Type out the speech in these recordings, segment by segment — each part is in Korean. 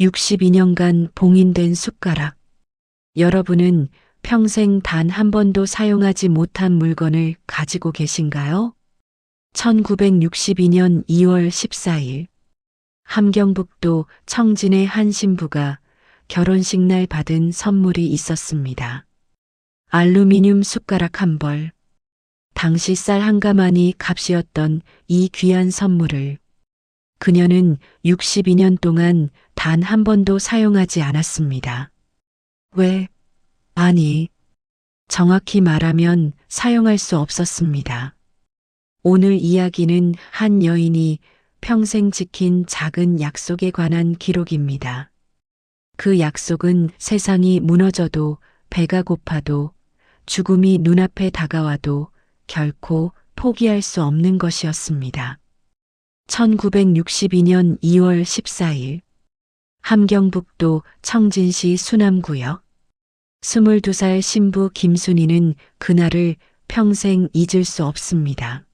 62년간 봉인된 숟가락. 여러분은 평생 단 한 번도 사용하지 못한 물건을 가지고 계신가요? 1962년 2월 14일 함경북도 청진의 한 신부가 결혼식 날 받은 선물이 있었습니다. 알루미늄 숟가락 한 벌. 당시 쌀 한 가마니 값이었던 이 귀한 선물을 그녀는 62년 동안 단 한 번도 사용하지 않았습니다. 왜? 아니, 정확히 말하면 사용할 수 없었습니다. 오늘 이야기는 한 여인이 평생 지킨 작은 약속에 관한 기록입니다. 그 약속은 세상이 무너져도, 배가 고파도, 죽음이 눈앞에 다가와도 결코 포기할 수 없는 것이었습니다. 1962년 2월 14일 함경북도 청진시 수남구역 22살 신부 김순희는 그날을 평생 잊을 수 없습니다.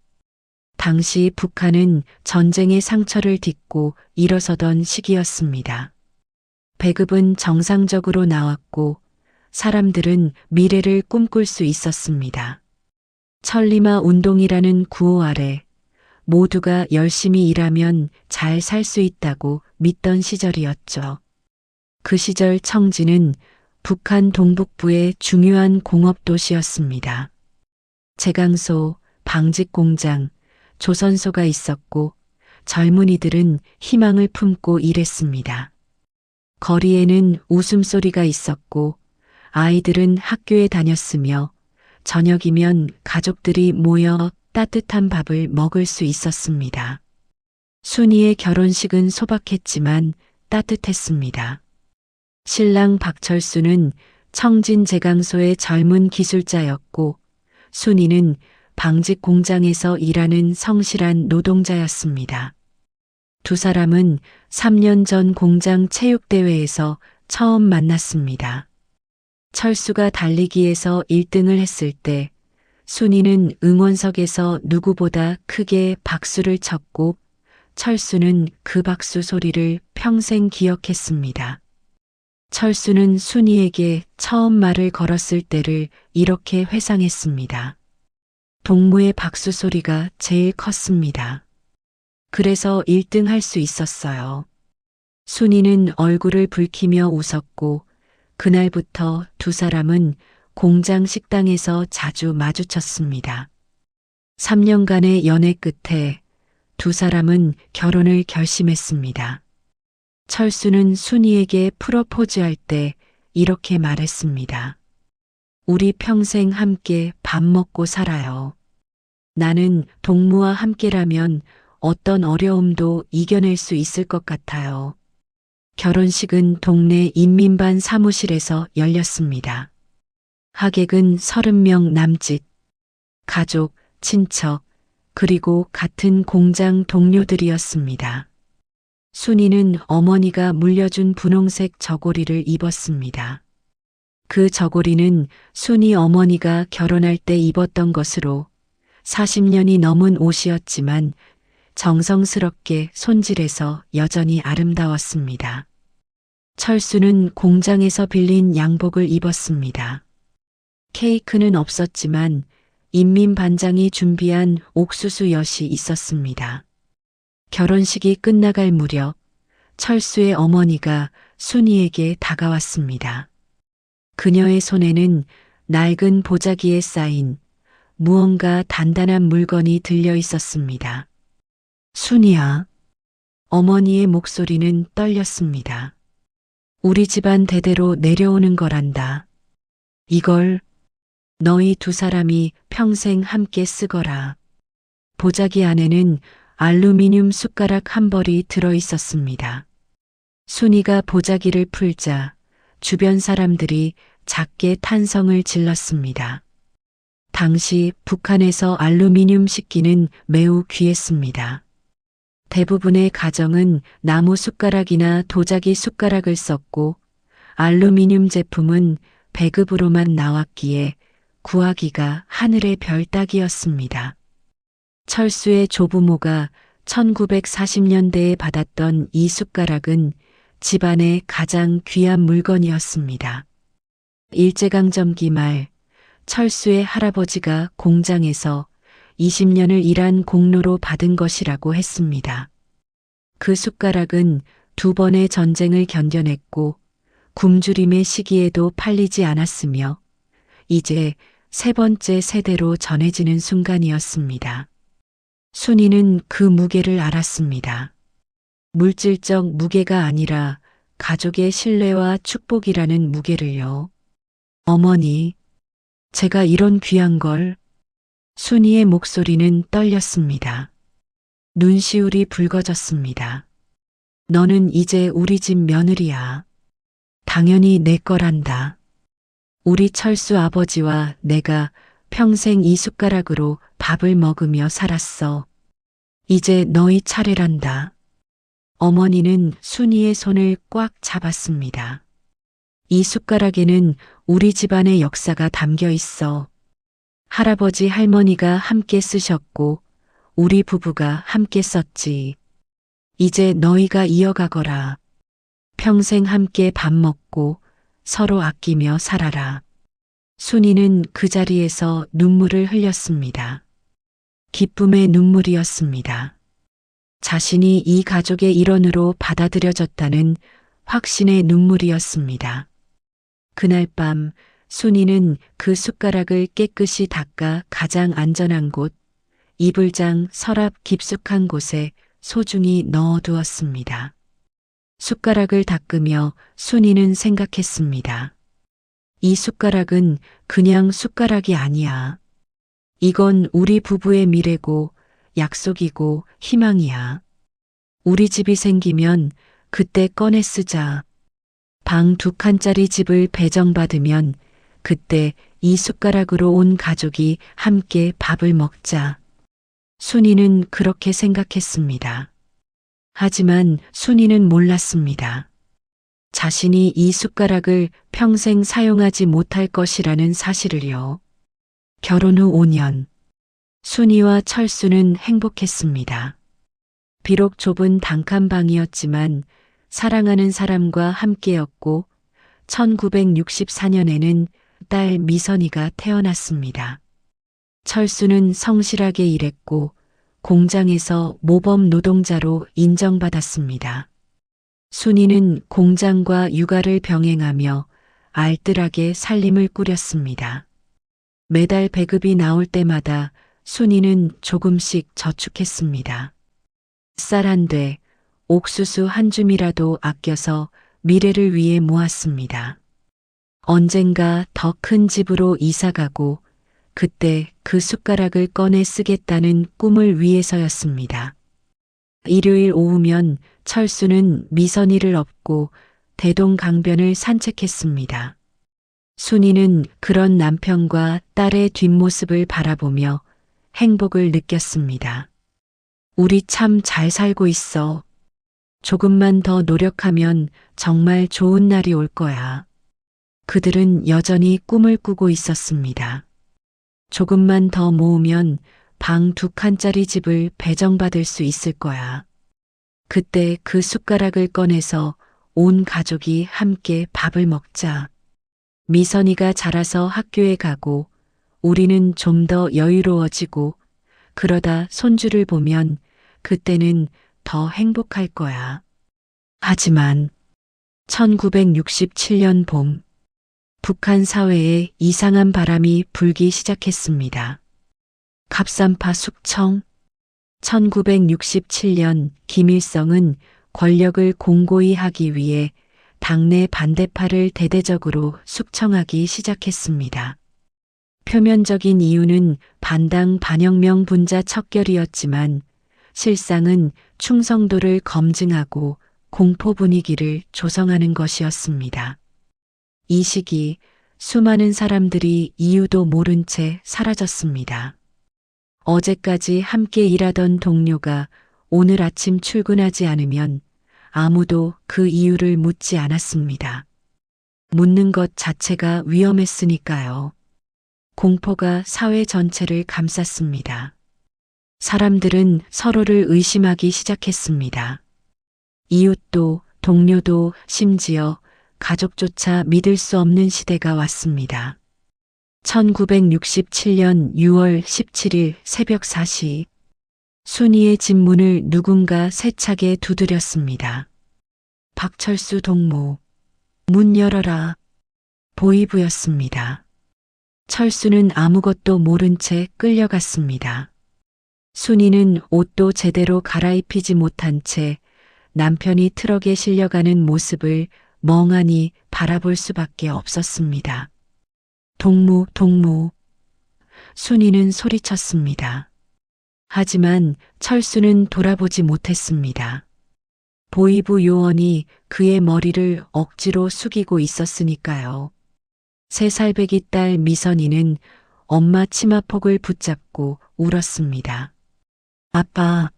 당시 북한은 전쟁의 상처를 딛고 일어서던 시기였습니다. 배급은 정상적으로 나왔고 사람들은 미래를 꿈꿀 수 있었습니다. 천리마 운동이라는 구호 아래 모두가 열심히 일하면 잘 살 수 있다고 믿던 시절이었죠. 그 시절 청진은 북한 동북부의 중요한 공업도시였습니다. 제강소, 방직공장, 조선소가 있었고 젊은이들은 희망을 품고 일했습니다. 거리에는 웃음소리가 있었고 아이들은 학교에 다녔으며 저녁이면 가족들이 모여 따뜻한 밥을 먹을 수 있었습니다. 순이의 결혼식은 소박했지만 따뜻했습니다. 신랑 박철수는 청진 제강소의 젊은 기술자였고 순이는 방직 공장에서 일하는 성실한 노동자였습니다. 두 사람은 3년 전 공장 체육대회에서 처음 만났습니다. 철수가 달리기에서 1등을 했을 때 순이는 응원석에서 누구보다 크게 박수를 쳤고 철수는 그 박수 소리를 평생 기억했습니다. 철수는 순이에게 처음 말을 걸었을 때를 이렇게 회상했습니다. 동무의 박수 소리가 제일 컸습니다. 그래서 1등 할 수 있었어요. 순이는 얼굴을 붉히며 웃었고 그날부터 두 사람은 공장 식당에서 자주 마주쳤습니다. 3년간의 연애 끝에 두 사람은 결혼을 결심했습니다. 철수는 순이에게 프로포즈할 때 이렇게 말했습니다. 우리 평생 함께 밥 먹고 살아요. 나는 동무와 함께라면 어떤 어려움도 이겨낼 수 있을 것 같아요. 결혼식은 동네 인민반 사무실에서 열렸습니다. 하객은 30명 남짓, 가족, 친척, 그리고 같은 공장 동료들이었습니다. 순이는 어머니가 물려준 분홍색 저고리를 입었습니다. 그 저고리는 순이 어머니가 결혼할 때 입었던 것으로 40년이 넘은 옷이었지만 정성스럽게 손질해서 여전히 아름다웠습니다. 철수는 공장에서 빌린 양복을 입었습니다. 케이크는 없었지만 인민반장이 준비한 옥수수 엿이 있었습니다. 결혼식이 끝나갈 무렵 철수의 어머니가 순이에게 다가왔습니다. 그녀의 손에는 낡은 보자기에 쌓인 무언가 단단한 물건이 들려 있었습니다. 순이야. 어머니의 목소리는 떨렸습니다. 우리 집안 대대로 내려오는 거란다. 이걸 너희 두 사람이 평생 함께 쓰거라. 보자기 안에는 알루미늄 숟가락 한 벌이 들어 있었습니다. 순이가 보자기를 풀자 주변 사람들이 작게 탄성을 질렀습니다. 당시 북한에서 알루미늄 식기는 매우 귀했습니다. 대부분의 가정은 나무 숟가락이나 도자기 숟가락을 썼고 알루미늄 제품은 배급으로만 나왔기에 구하기가 하늘의 별 따기였습니다. 철수의 조부모가 1940년대에 받았던 이 숟가락은 집안의 가장 귀한 물건이었습니다. 일제강점기 말 철수의 할아버지가 공장에서 20년을 일한 공로로 받은 것이라고 했습니다. 그 숟가락은 2번의 전쟁을 견뎌냈고 굶주림의 시기에도 팔리지 않았으며 이제 3번째 세대로 전해지는 순간이었습니다. 순이는 그 무게를 알았습니다. 물질적 무게가 아니라 가족의 신뢰와 축복이라는 무게를요. 어머니, 제가 이런 귀한 걸. 순이의 목소리는 떨렸습니다. 눈시울이 붉어졌습니다. 너는 이제 우리 집 며느리야. 당연히 내 거란다. 우리 철수 아버지와 내가 평생 이 숟가락으로 밥을 먹으며 살았어. 이제 너희 차례란다. 어머니는 순이의 손을 꽉 잡았습니다. 이 숟가락에는 우리 집안의 역사가 담겨 있어. 할아버지 할머니가 함께 쓰셨고 우리 부부가 함께 썼지. 이제 너희가 이어가거라. 평생 함께 밥 먹고 서로 아끼며 살아라. 순이는 그 자리에서 눈물을 흘렸습니다. 기쁨의 눈물이었습니다. 자신이 이 가족의 일원으로 받아들여졌다는 확신의 눈물이었습니다. 그날 밤 순이는 그 숟가락을 깨끗이 닦아 가장 안전한 곳, 이불장 서랍 깊숙한 곳에 소중히 넣어두었습니다. 숟가락을 닦으며 순이는 생각했습니다. 이 숟가락은 그냥 숟가락이 아니야. 이건 우리 부부의 미래고 약속이고 희망이야. 우리 집이 생기면 그때 꺼내 쓰자. 방 2칸짜리 집을 배정받으면 그때 이 숟가락으로 온 가족이 함께 밥을 먹자. 순이는 그렇게 생각했습니다. 하지만 순이는 몰랐습니다. 자신이 이 숟가락을 평생 사용하지 못할 것이라는 사실을요. 결혼 후 5년, 순이와 철수는 행복했습니다. 비록 좁은 단칸방이었지만 사랑하는 사람과 함께였고 1964년에는 딸 미선이가 태어났습니다. 철수는 성실하게 일했고 공장에서 모범 노동자로 인정받았습니다. 순이는 공장과 육아를 병행하며 알뜰하게 살림을 꾸렸습니다. 매달 배급이 나올 때마다 순이는 조금씩 저축했습니다. 쌀 한 대, 옥수수 한 줌이라도 아껴서 미래를 위해 모았습니다. 언젠가 더 큰 집으로 이사가고 그때 그 숟가락을 꺼내 쓰겠다는 꿈을 위해서였습니다. 일요일 오후면 철수는 미선이를 업고 대동강변을 산책했습니다. 순이는 그런 남편과 딸의 뒷모습을 바라보며 행복을 느꼈습니다. 우리 참 잘 살고 있어. 조금만 더 노력하면 정말 좋은 날이 올 거야. 그들은 여전히 꿈을 꾸고 있었습니다. 조금만 더 모으면 방 2칸짜리 집을 배정받을 수 있을 거야. 그때 그 숟가락을 꺼내서 온 가족이 함께 밥을 먹자. 미선이가 자라서 학교에 가고 우리는 좀 더 여유로워지고 그러다 손주를 보면 그때는 더 행복할 거야. 하지만 1967년 봄, 북한 사회에 이상한 바람이 불기 시작했습니다. 갑산파 숙청. 1967년 김일성은 권력을 공고히 하기 위해 당내 반대파를 대대적으로 숙청하기 시작했습니다. 표면적인 이유는 반당 반혁명 분자 척결이었지만 실상은 충성도를 검증하고 공포 분위기를 조성하는 것이었습니다. 이 시기 수많은 사람들이 이유도 모른 채 사라졌습니다. 어제까지 함께 일하던 동료가 오늘 아침 출근하지 않으면 아무도 그 이유를 묻지 않았습니다. 묻는 것 자체가 위험했으니까요. 공포가 사회 전체를 감쌌습니다. 사람들은 서로를 의심하기 시작했습니다. 이웃도 동료도 심지어 가족조차 믿을 수 없는 시대가 왔습니다. 1967년 6월 17일 새벽 4시 순이의 집 문을 누군가 세차게 두드렸습니다. 박철수 동무, 문 열어라. 보이부였습니다. 철수는 아무것도 모른 채 끌려갔습니다. 순이는 옷도 제대로 갈아입히지 못한 채 남편이 트럭에 실려가는 모습을 멍하니 바라볼 수밖에 없었습니다. 동무, 동무. 순이는 소리쳤습니다. 하지만 철수는 돌아보지 못했습니다. 보이부 요원이 그의 머리를 억지로 숙이고 있었으니까요. 3살배기 딸 미선이는 엄마 치마폭을 붙잡고 울었습니다. 아빠,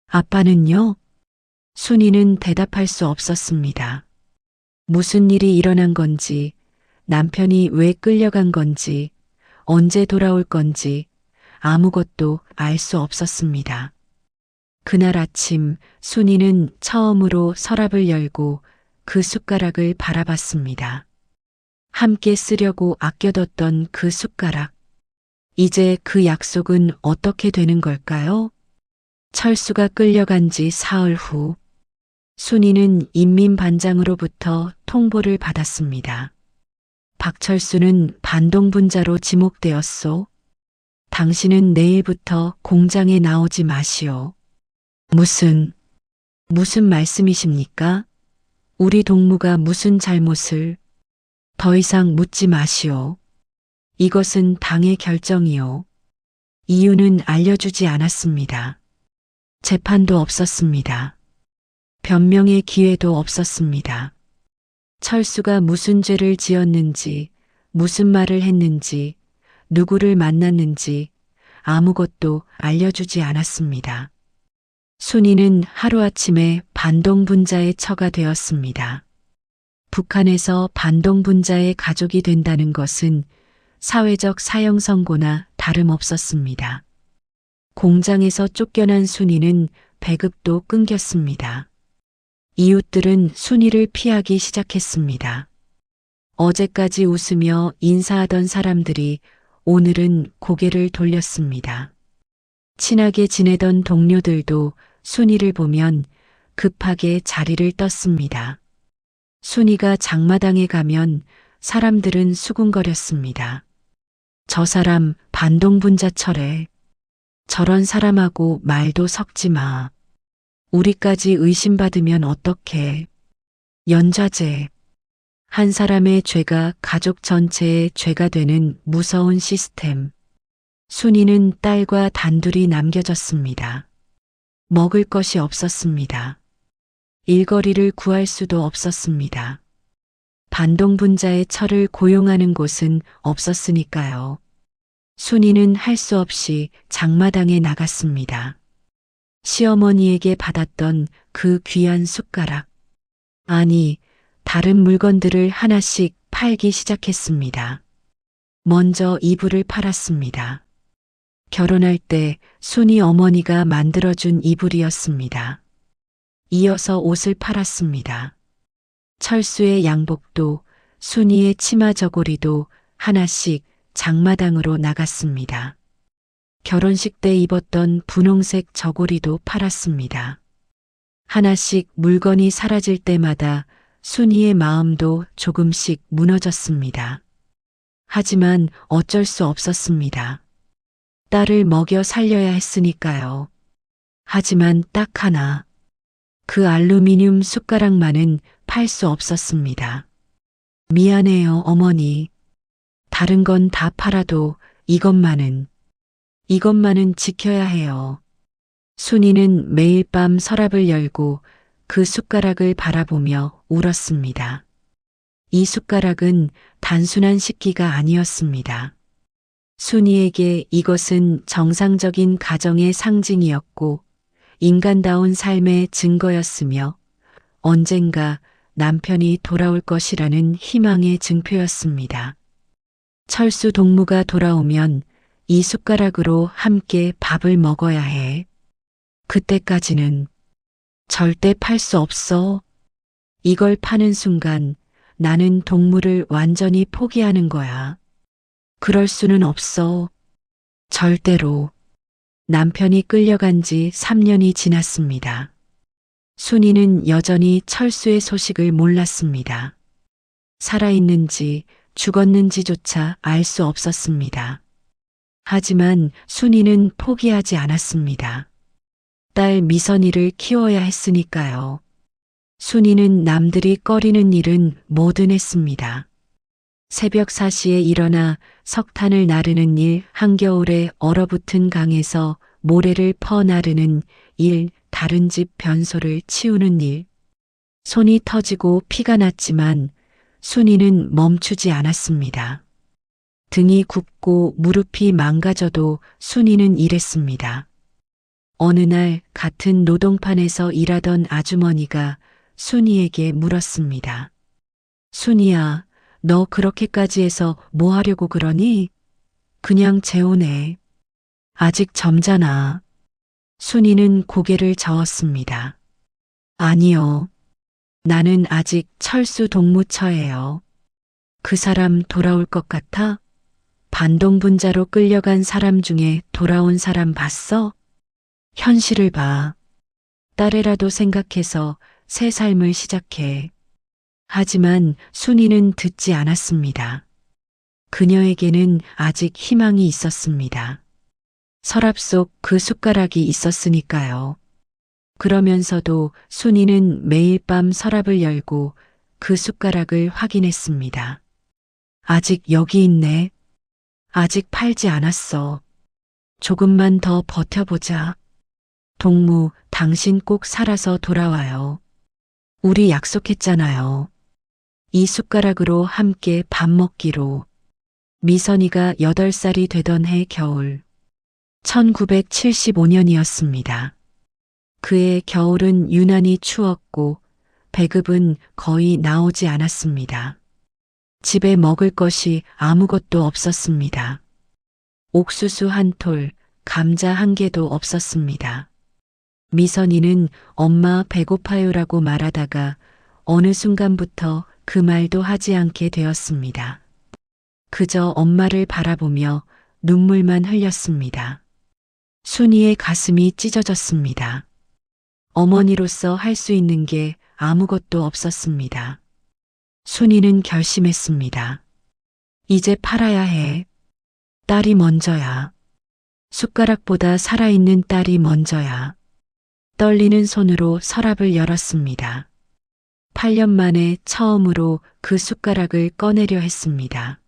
아빠는요? 순이는 대답할 수 없었습니다. 무슨 일이 일어난 건지, 남편이 왜 끌려간 건지, 언제 돌아올 건지 아무것도 알 수 없었습니다. 그날 아침 순이는 처음으로 서랍을 열고 그 숟가락을 바라봤습니다. 함께 쓰려고 아껴뒀던 그 숟가락. 이제 그 약속은 어떻게 되는 걸까요? 철수가 끌려간 지 사흘 후 순이는 인민반장으로부터 통보를 받았습니다. 박철수는 반동분자로 지목되었소. 당신은 내일부터 공장에 나오지 마시오. 무슨 말씀이십니까? 우리 동무가 무슨 잘못을? 더 이상 묻지 마시오. 이것은 당의 결정이오. 이유는 알려주지 않았습니다. 재판도 없었습니다. 변명의 기회도 없었습니다. 철수가 무슨 죄를 지었는지, 무슨 말을 했는지, 누구를 만났는지 아무것도 알려주지 않았습니다. 순이는 하루아침에 반동분자의 처가 되었습니다. 북한에서 반동분자의 가족이 된다는 것은 사회적 사형 선고나 다름없었습니다. 공장에서 쫓겨난 순이는 배급도 끊겼습니다. 이웃들은 순이를 피하기 시작했습니다. 어제까지 웃으며 인사하던 사람들이 오늘은 고개를 돌렸습니다. 친하게 지내던 동료들도 순이를 보면 급하게 자리를 떴습니다. 순이가 장마당에 가면 사람들은 수군거렸습니다. 저 사람 반동분자처래. 저런 사람하고 말도 섞지 마. 우리까지 의심받으면 어떡해. 연좌제. 한 사람의 죄가 가족 전체의 죄가 되는 무서운 시스템. 순이는 딸과 단둘이 남겨졌습니다. 먹을 것이 없었습니다. 일거리를 구할 수도 없었습니다. 반동분자의 처를 고용하는 곳은 없었으니까요. 순이는 할 수 없이 장마당에 나갔습니다. 시어머니에게 받았던 그 귀한 숟가락. 아니, 다른 물건들을 하나씩 팔기 시작했습니다. 먼저 이불을 팔았습니다. 결혼할 때 순이 어머니가 만들어준 이불이었습니다. 이어서 옷을 팔았습니다. 철수의 양복도 순이의 치마 저고리도 하나씩 장마당으로 나갔습니다. 결혼식 때 입었던 분홍색 저고리도 팔았습니다. 하나씩 물건이 사라질 때마다 순이의 마음도 조금씩 무너졌습니다. 하지만 어쩔 수 없었습니다. 딸을 먹여 살려야 했으니까요. 하지만 딱 하나. 그 알루미늄 숟가락만은 팔 수 없었습니다. 미안해요, 어머니. 다른 건 다 팔아도 이것만은 지켜야 해요. 순이는 매일 밤 서랍을 열고 그 숟가락을 바라보며 울었습니다. 이 숟가락은 단순한 식기가 아니었습니다. 순이에게 이것은 정상적인 가정의 상징이었고 인간다운 삶의 증거였으며 언젠가 남편이 돌아올 것이라는 희망의 증표였습니다. 철수 동무가 돌아오면 이 숟가락으로 함께 밥을 먹어야 해. 그때까지는 절대 팔 수 없어. 이걸 파는 순간 나는 동물을 완전히 포기하는 거야. 그럴 수는 없어. 절대로. 남편이 끌려간 지 3년이 지났습니다. 순이는 여전히 철수의 소식을 몰랐습니다. 살아있는지 죽었는지조차 알 수 없었습니다. 하지만 순이는 포기하지 않았습니다. 딸 미선이를 키워야 했으니까요. 순이는 남들이 꺼리는 일은 뭐든 했습니다. 새벽 4시에 일어나 석탄을 나르는 일, 한겨울에 얼어붙은 강에서 모래를 퍼 나르는 일, 다른 집 변소를 치우는 일. 손이 터지고 피가 났지만 순이는 멈추지 않았습니다. 등이 굽고 무릎이 망가져도 순이는 일했습니다. 어느 날 같은 노동판에서 일하던 아주머니가 순이에게 물었습니다. 순이야, 너 그렇게까지 해서 뭐 하려고 그러니? 그냥 재우네. 아직 젊잖아. 순이는 고개를 저었습니다. 아니요. 나는 아직 철수 동무처예요. 그 사람 돌아올 것 같아? 반동분자로 끌려간 사람 중에 돌아온 사람 봤어? 현실을 봐. 딸애라도 생각해서 새 삶을 시작해. 하지만 순이는 듣지 않았습니다. 그녀에게는 아직 희망이 있었습니다. 서랍 속 그 숟가락이 있었으니까요. 그러면서도 순이는 매일 밤 서랍을 열고 그 숟가락을 확인했습니다. 아직 여기 있네. 아직 팔지 않았어. 조금만 더 버텨보자. 동무, 당신 꼭 살아서 돌아와요. 우리 약속했잖아요. 이 숟가락으로 함께 밥 먹기로. 미선이가 8살이 되던 해 겨울. 1975년이었습니다. 그해 겨울은 유난히 추웠고 배급은 거의 나오지 않았습니다. 집에 먹을 것이 아무것도 없었습니다. 옥수수 한 톨, 감자 한 개도 없었습니다. 미선이는 엄마 배고파요라고 말하다가 어느 순간부터 그 말도 하지 않게 되었습니다. 그저 엄마를 바라보며 눈물만 흘렸습니다. 순이의 가슴이 찢어졌습니다. 어머니로서 할 수 있는 게 아무것도 없었습니다. 순이는 결심했습니다. 이제 팔아야 해. 딸이 먼저야. 숟가락보다 살아있는 딸이 먼저야. 떨리는 손으로 서랍을 열었습니다. 8년 만에 처음으로 그 숟가락을 꺼내려 했습니다.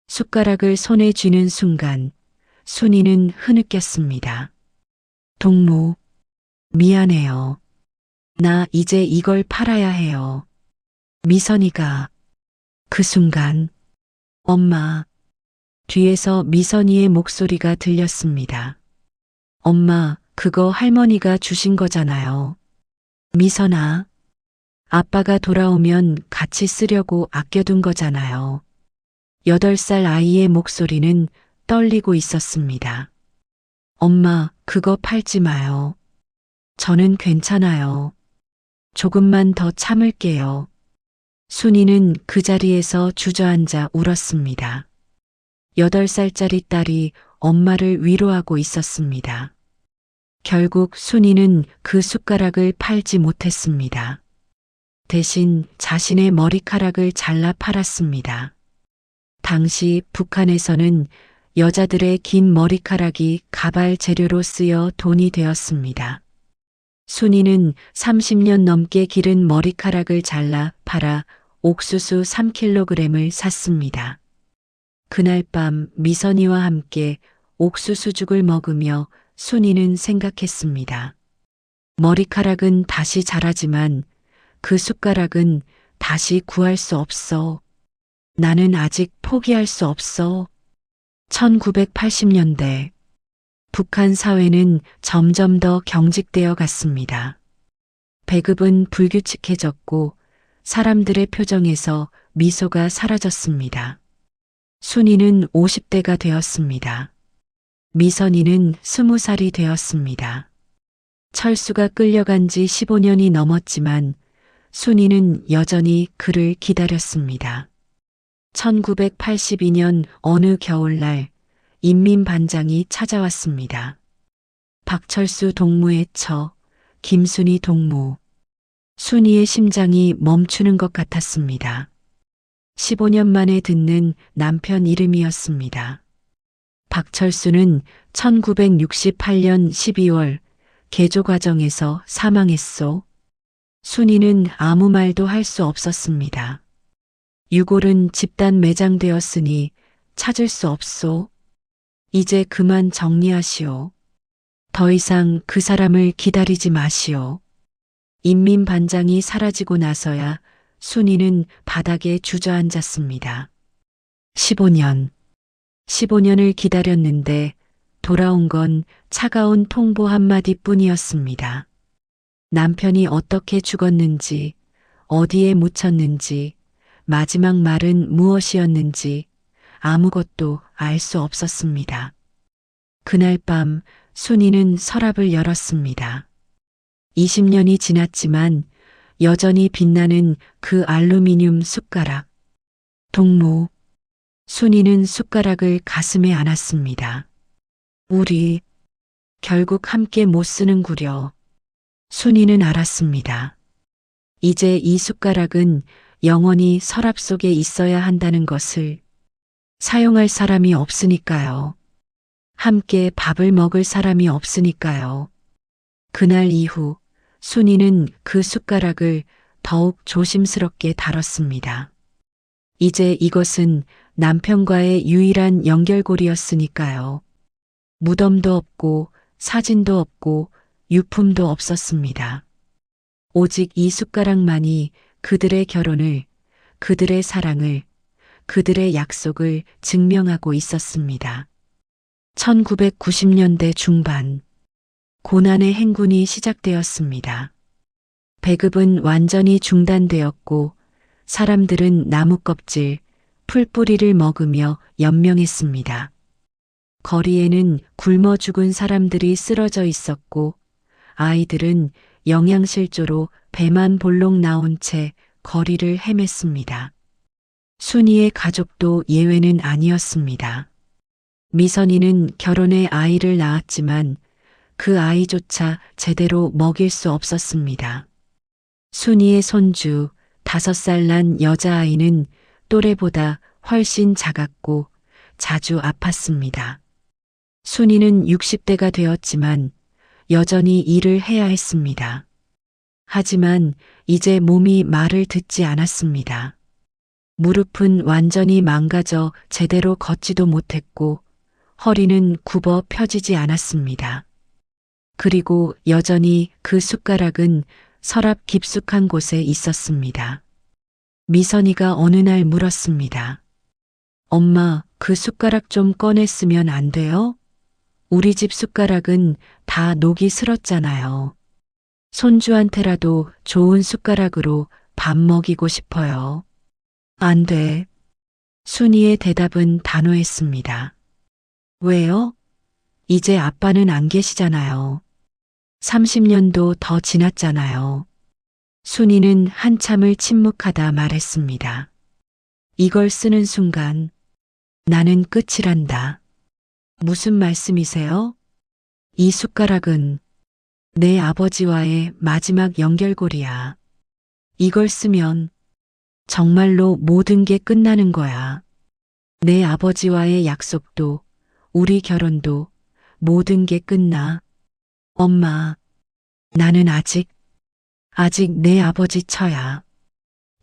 숟가락을 손에 쥐는 순간 순이는 흐느꼈습니다. 동무, 미안해요. 나 이제 이걸 팔아야 해요. 미선이가 그 순간 엄마 뒤에서 미선이의 목소리가 들렸습니다. 엄마, 그거 할머니가 주신 거잖아요. 미선아, 아빠가 돌아오면 같이 쓰려고 아껴둔 거잖아요. 8살 아이의 목소리는 떨리고 있었습니다. 엄마, 그거 팔지 마요. 저는 괜찮아요. 조금만 더 참을게요. 순이는 그 자리에서 주저앉아 울었습니다. 8살짜리 딸이 엄마를 위로하고 있었습니다. 결국 순이는 그 숟가락을 팔지 못했습니다. 대신 자신의 머리카락을 잘라 팔았습니다. 당시 북한에서는 여자들의 긴 머리카락이 가발 재료로 쓰여 돈이 되었습니다. 순이는 30년 넘게 기른 머리카락을 잘라 팔아 옥수수 3kg을 샀습니다. 그날 밤 미선이와 함께 옥수수죽을 먹으며 순이는 생각했습니다. 머리카락은 다시 자라지만 그 숟가락은 다시 구할 수 없어. 나는 아직 포기할 수 없어. 1980년대 북한 사회는 점점 더 경직되어 갔습니다. 배급은 불규칙해졌고 사람들의 표정에서 미소가 사라졌습니다. 순이는 50대가 되었습니다. 미선이는 20살이 되었습니다. 철수가 끌려간 지 15년이 넘었지만 순이는 여전히 그를 기다렸습니다. 1982년 어느 겨울날 인민반장이 찾아왔습니다. 박철수 동무의 처, 김순이 동무. 순이의 심장이 멈추는 것 같았습니다. 15년 만에 듣는 남편 이름이었습니다. 박철수는 1968년 12월 개조 과정에서 사망했소. 순이는 아무 말도 할 수 없었습니다. 유골은 집단 매장되었으니 찾을 수 없소. 이제 그만 정리하시오. 더 이상 그 사람을 기다리지 마시오. 인민반장이 사라지고 나서야 순이는 바닥에 주저앉았습니다. 15년을 기다렸는데 돌아온 건 차가운 통보 한마디 뿐이었습니다. 남편이 어떻게 죽었는지, 어디에 묻혔는지, 마지막 말은 무엇이었는지 아무것도 알 수 없었습니다. 그날 밤 순이는 서랍을 열었습니다. 20년이 지났지만 여전히 빛나는 그 알루미늄 숟가락. 동무. 순이는 숟가락을 가슴에 안았습니다. 우리 결국 함께 못 쓰는구려. 순이는 알았습니다. 이제 이 숟가락은 영원히 서랍 속에 있어야 한다는 것을. 사용할 사람이 없으니까요. 함께 밥을 먹을 사람이 없으니까요. 그날 이후 순이는 그 숟가락을 더욱 조심스럽게 다뤘습니다. 이제 이것은 남편과의 유일한 연결고리였으니까요. 무덤도 없고 사진도 없고 유품도 없었습니다. 오직 이 숟가락만이 그들의 결혼을, 그들의 사랑을, 그들의 약속을 증명하고 있었습니다. 1990년대 중반, 고난의 행군이 시작되었습니다. 배급은 완전히 중단되었고 사람들은 나무 껍질, 풀뿌리를 먹으며 연명했습니다. 거리에는 굶어 죽은 사람들이 쓰러져 있었고 아이들은 영양실조로 배만 볼록 나온 채 거리를 헤맸습니다. 순이의 가족도 예외는 아니었습니다. 미선이는 결혼해 아이를 낳았지만 그 아이조차 제대로 먹일 수 없었습니다. 순이의 손주 5살 난 여자아이는 또래보다 훨씬 작았고 자주 아팠습니다. 순이는 60대가 되었지만 여전히 일을 해야 했습니다. 하지만 이제 몸이 말을 듣지 않았습니다. 무릎은 완전히 망가져 제대로 걷지도 못했고 허리는 굽어 펴지지 않았습니다. 그리고 여전히 그 숟가락은 서랍 깊숙한 곳에 있었습니다. 미선이가 어느 날 물었습니다. 엄마, 그 숟가락 좀 꺼냈으면 안 돼요? 우리 집 숟가락은 다 녹이 슬었잖아요. 손주한테라도 좋은 숟가락으로 밥 먹이고 싶어요. 안 돼. 순이의 대답은 단호했습니다. 왜요? 이제 아빠는 안 계시잖아요. 30년도 더 지났잖아요. 순이는 한참을 침묵하다 말했습니다. 이걸 쓰는 순간 나는 끝이란다. 무슨 말씀이세요? 이 숟가락은 내 아버지와의 마지막 연결고리야. 이걸 쓰면 정말로 모든 게 끝나는 거야. 내 아버지와의 약속도 우리 결혼도 모든 게 끝나. 엄마, 나는 아직 내 아버지 처야.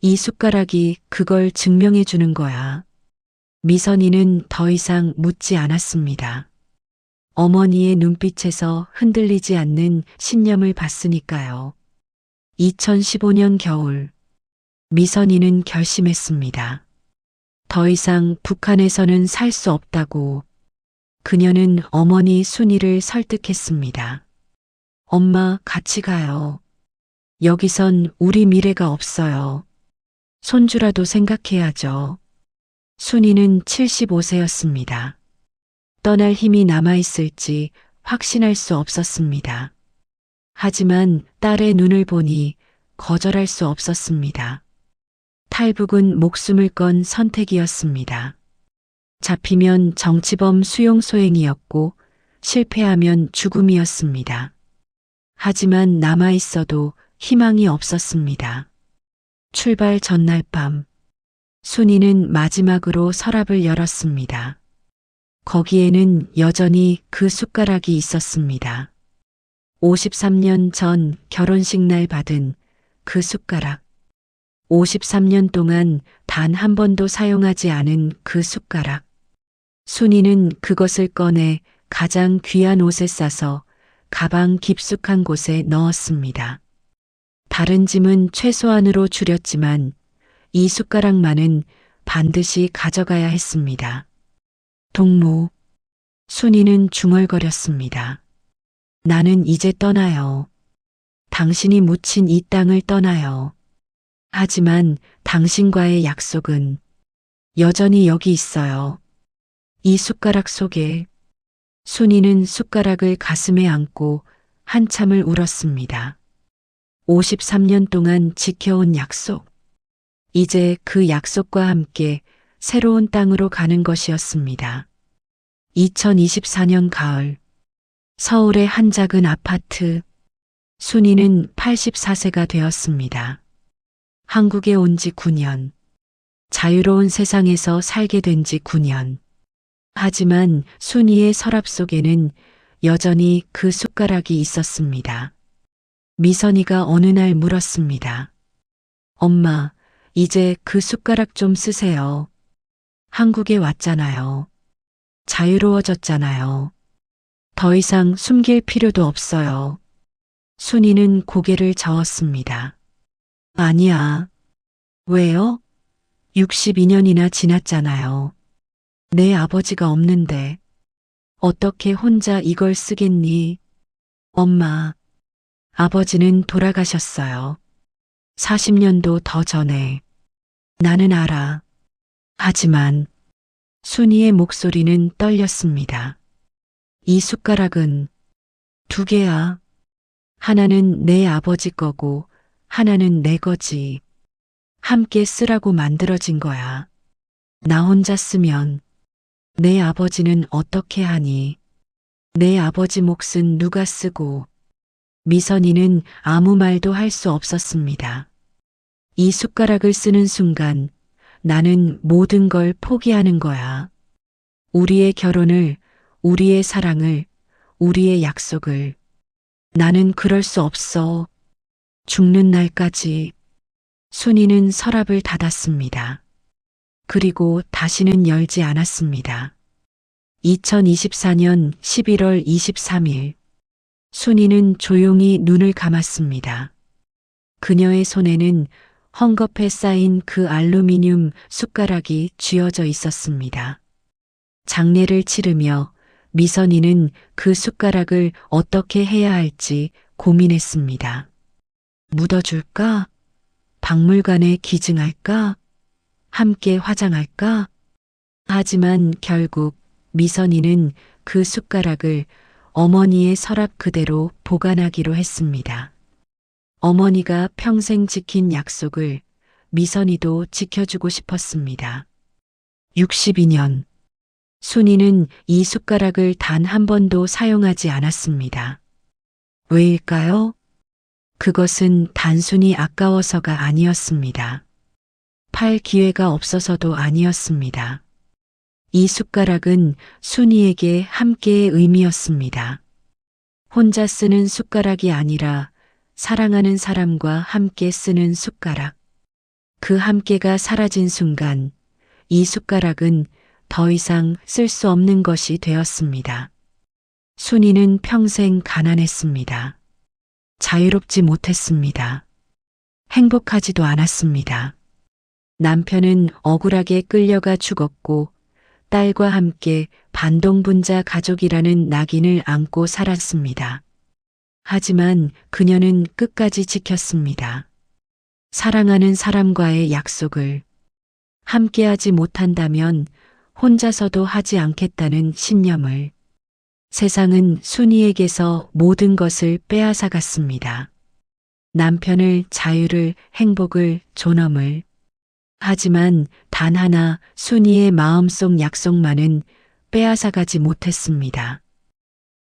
이 숟가락이 그걸 증명해 주는 거야. 미선이는 더 이상 묻지 않았습니다. 어머니의 눈빛에서 흔들리지 않는 신념을 봤으니까요. 2015년 겨울, 미선이는 결심했습니다. 더 이상 북한에서는 살 수 없다고. 그녀는 어머니 순이를 설득했습니다. 엄마, 같이 가요. 여기선 우리 미래가 없어요. 손주라도 생각해야죠. 순이는 75세였습니다. 떠날 힘이 남아있을지 확신할 수 없었습니다. 하지만 딸의 눈을 보니 거절할 수 없었습니다. 탈북은 목숨을 건 선택이었습니다. 잡히면 정치범 수용 소행이었고 실패하면 죽음이었습니다. 하지만 남아 있어도 희망이 없었습니다. 출발 전날 밤, 순이는 마지막으로 서랍을 열었습니다. 거기에는 여전히 그 숟가락이 있었습니다. 53년 전 결혼식 날 받은 그 숟가락. 53년 동안 단 한 번도 사용하지 않은 그 숟가락. 순이는 그것을 꺼내 가장 귀한 옷에 싸서 가방 깊숙한 곳에 넣었습니다. 다른 짐은 최소한으로 줄였지만 이 숟가락만은 반드시 가져가야 했습니다. 동무. 순이는 중얼거렸습니다. 나는 이제 떠나요. 당신이 묻힌 이 땅을 떠나요. 하지만 당신과의 약속은 여전히 여기 있어요. 이 숟가락 속에. 순이는 숟가락을 가슴에 안고 한참을 울었습니다. 53년 동안 지켜온 약속. 이제 그 약속과 함께 새로운 땅으로 가는 것이었습니다. 2024년 가을, 서울의 한 작은 아파트. 순이는 84세가 되었습니다. 한국에 온 지 9년. 자유로운 세상에서 살게 된 지 9년. 하지만 순이의 서랍 속에는 여전히 그 숟가락이 있었습니다. 미선이가 어느 날 물었습니다. 엄마, 이제 그 숟가락 좀 쓰세요. 한국에 왔잖아요. 자유로워졌잖아요. 더 이상 숨길 필요도 없어요. 순이는 고개를 저었습니다. 아니야. 왜요? 62년이나 지났잖아요. 내 아버지가 없는데 어떻게 혼자 이걸 쓰겠니? 엄마, 아버지는 돌아가셨어요. 40년도 더 전에. 나는 알아. 하지만 순이의 목소리는 떨렸습니다. 이 숟가락은 2개야. 하나는 내 아버지 거고 하나는 내 거지. 함께 쓰라고 만들어진 거야. 나 혼자 쓰면 내 아버지는 어떻게 하니? 내 아버지 몫은 누가 쓰고? 미선이는 아무 말도 할 수 없었습니다. 이 숟가락을 쓰는 순간 나는 모든 걸 포기하는 거야. 우리의 결혼을, 우리의 사랑을, 우리의 약속을. 나는 그럴 수 없어. 죽는 날까지. 순이는 서랍을 닫았습니다. 그리고 다시는 열지 않았습니다. 2024년 11월 23일. 순이는 조용히 눈을 감았습니다. 그녀의 손에는 헝겊에 쌓인 그 알루미늄 숟가락이 쥐어져 있었습니다. 장례를 치르며 미선이는 그 숟가락을 어떻게 해야 할지 고민했습니다. 묻어줄까? 박물관에 기증할까? 함께 화장할까? 하지만 결국 미선이는 그 숟가락을 어머니의 서랍 그대로 보관하기로 했습니다. 어머니가 평생 지킨 약속을 미선이도 지켜주고 싶었습니다. 62년. 순이는 이 숟가락을 단 한 번도 사용하지 않았습니다. 왜일까요? 그것은 단순히 아까워서가 아니었습니다. 팔 기회가 없어서도 아니었습니다. 이 숟가락은 순이에게 함께의 의미였습니다. 혼자 쓰는 숟가락이 아니라 사랑하는 사람과 함께 쓰는 숟가락. 그 함께가 사라진 순간 이 숟가락은 더 이상 쓸 수 없는 것이 되었습니다. 순이는 평생 가난했습니다. 자유롭지 못했습니다. 행복하지도 않았습니다. 남편은 억울하게 끌려가 죽었고 딸과 함께 반동분자 가족이라는 낙인을 안고 살았습니다. 하지만 그녀는 끝까지 지켰습니다. 사랑하는 사람과의 약속을. 함께하지 못한다면 혼자서도 하지 않겠다는 신념을. 세상은 순이에게서 모든 것을 빼앗아갔습니다. 남편을, 자유를, 행복을, 존엄을. 하지만 단 하나 순이의 마음속 약속만은 빼앗아가지 못했습니다.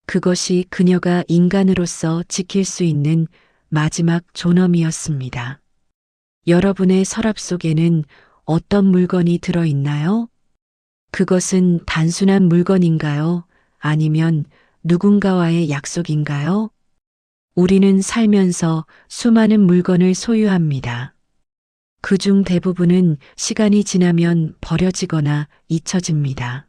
그것이 그녀가 인간으로서 지킬 수 있는 마지막 존엄이었습니다. 여러분의 서랍 속에는 어떤 물건이 들어있나요? 그것은 단순한 물건인가요? 아니면 누군가와의 약속인가요? 우리는 살면서 수많은 물건을 소유합니다. 그중 대부분은 시간이 지나면 버려지거나 잊혀집니다.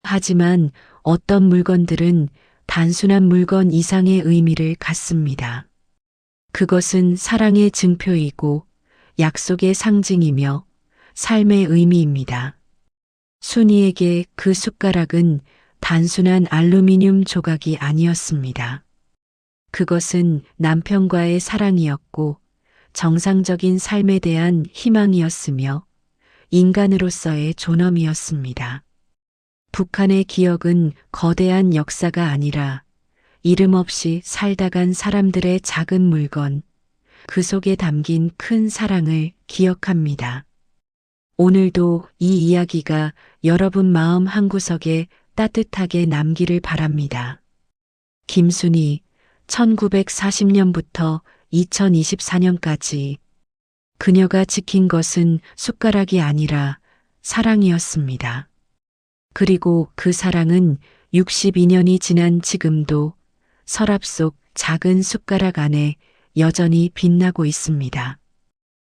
하지만 어떤 물건들은 단순한 물건 이상의 의미를 갖습니다. 그것은 사랑의 증표이고 약속의 상징이며 삶의 의미입니다. 순이에게 그 숟가락은 단순한 알루미늄 조각이 아니었습니다. 그것은 남편과의 사랑이었고 정상적인 삶에 대한 희망이었으며 인간으로서의 존엄이었습니다. 북한의 기억은 거대한 역사가 아니라 이름 없이 살다 간 사람들의 작은 물건, 그 속에 담긴 큰 사랑을 기억합니다. 오늘도 이 이야기가 여러분 마음 한구석에 따뜻하게 남기를 바랍니다. 김순이, 1940년부터 2024년까지 그녀가 지킨 것은 숟가락이 아니라 사랑이었습니다. 그리고 그 사랑은 62년이 지난 지금도 서랍 속 작은 숟가락 안에 여전히 빛나고 있습니다.